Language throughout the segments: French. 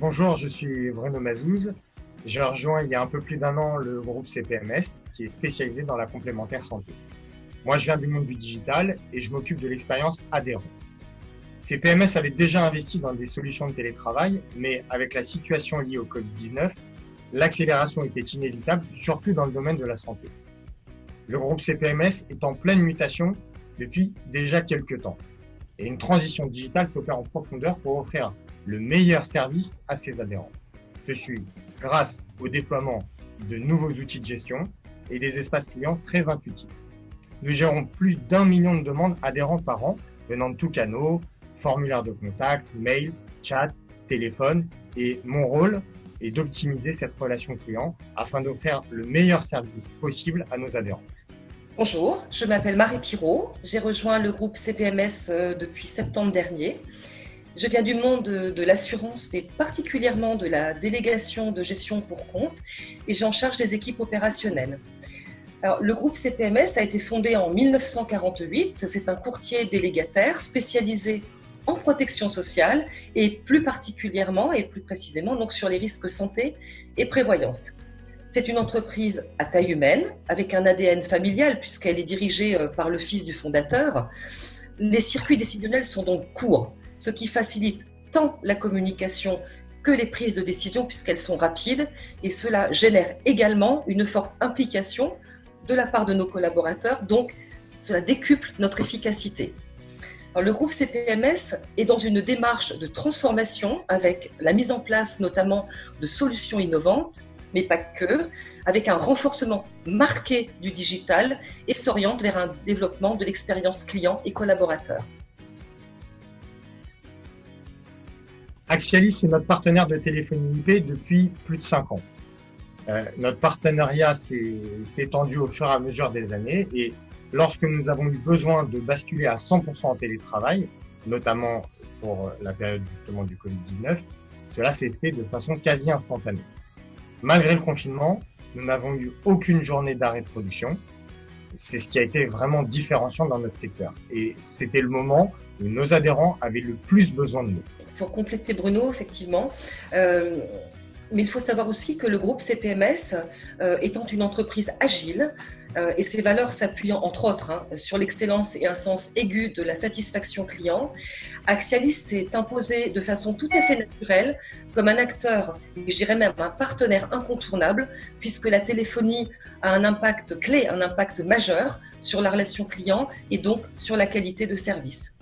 Bonjour, je suis Bruno Mazouz. J'ai rejoint il y a un peu plus d'un an le groupe CPMS qui est spécialisé dans la complémentaire santé. Moi, je viens du monde du digital et je m'occupe de l'expérience adhérent. CPMS avait déjà investi dans des solutions de télétravail, mais avec la situation liée au Covid-19, l'accélération était inévitable, surtout dans le domaine de la santé. Le groupe CPMS est en pleine mutation depuis déjà quelques temps. Et une transition digitale s'opère en profondeur pour offrir le meilleur service à ses adhérents. Ceci grâce au déploiement de nouveaux outils de gestion et des espaces clients très intuitifs. Nous gérons plus d'1 million de demandes adhérentes par an, venant de tous canaux, formulaires de contact, mail, chat, téléphone. Et mon rôle est d'optimiser cette relation client afin d'offrir le meilleur service possible à nos adhérents. Bonjour, je m'appelle Marie Pirot. J'ai rejoint le groupe CPMS depuis septembre dernier. Je viens du monde de l'assurance et particulièrement de la délégation de gestion pour compte et j'ai en charge des équipes opérationnelles. Alors, le groupe CPMS a été fondé en 1948. C'est un courtier délégataire spécialisé en protection sociale et plus particulièrement et plus précisément donc sur les risques santé et prévoyance. C'est une entreprise à taille humaine avec un ADN familial puisqu'elle est dirigée par le fils du fondateur. Les circuits décisionnels sont donc courts, ce qui facilite tant la communication que les prises de décision puisqu'elles sont rapides et cela génère également une forte implication de la part de nos collaborateurs, donc cela décuple notre efficacité. Alors, le groupe CPMS est dans une démarche de transformation avec la mise en place notamment de solutions innovantes, mais pas que, avec un renforcement marqué du digital et s'oriente vers un développement de l'expérience client et collaborateur. Axialis est notre partenaire de téléphonie IP depuis plus de 5 ans. Notre partenariat s'est étendu au fur et à mesure des années et lorsque nous avons eu besoin de basculer à 100% en télétravail, notamment pour la période justement du Covid-19, cela s'est fait de façon quasi instantanée. Malgré le confinement, nous n'avons eu aucune journée d'arrêt de production. C'est ce qui a été vraiment différenciant dans notre secteur. Et c'était le moment où nos adhérents avaient le plus besoin de nous. Pour compléter Bruno, effectivement, mais il faut savoir aussi que le groupe CPMS, étant une entreprise agile, et ses valeurs s'appuyant entre autres sur l'excellence et un sens aigu de la satisfaction client, Axialis s'est imposé de façon tout à fait naturelle comme un acteur, et je dirais même un partenaire incontournable, puisque la téléphonie a un impact clé, un impact majeur sur la relation client et donc sur la qualité de service.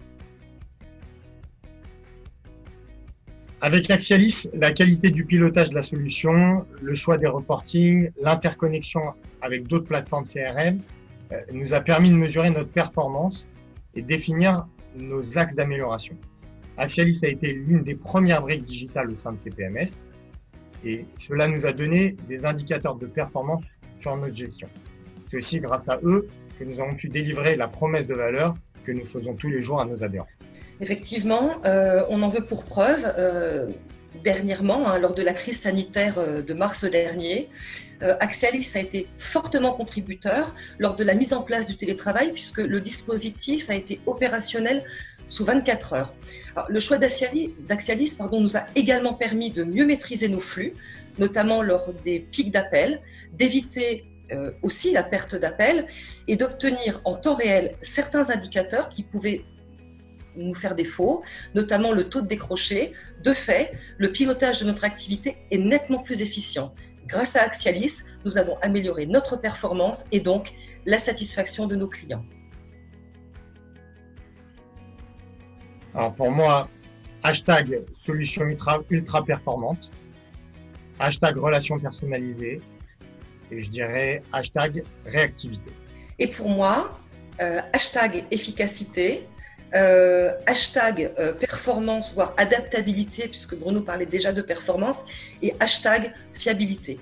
Avec Axialis, la qualité du pilotage de la solution, le choix des reportings, l'interconnexion avec d'autres plateformes CRM nous a permis de mesurer notre performance et définir nos axes d'amélioration. Axialis a été l'une des premières briques digitales au sein de CPMS et cela nous a donné des indicateurs de performance sur notre gestion. C'est aussi grâce à eux que nous avons pu délivrer la promesse de valeur que nous faisons tous les jours à nos adhérents. Effectivement, on en veut pour preuve, dernièrement, lors de la crise sanitaire de mars dernier, Axialis a été fortement contributeur lors de la mise en place du télétravail puisque le dispositif a été opérationnel sous 24 heures. Alors, le choix d'Axialis nous a également permis de mieux maîtriser nos flux, notamment lors des pics d'appels, d'éviter aussi la perte d'appels et d'obtenir en temps réel certains indicateurs qui pouvaient nous faire défaut, notamment le taux de décroché. De fait, le pilotage de notre activité est nettement plus efficient. Grâce à Axialis, nous avons amélioré notre performance et donc la satisfaction de nos clients. Alors pour moi, hashtag solution ultra performante, hashtag relation personnalisée et je dirais hashtag réactivité. Et pour moi, hashtag efficacité, hashtag performance, voire adaptabilité, puisque Bruno parlait déjà de performance, et hashtag fiabilité.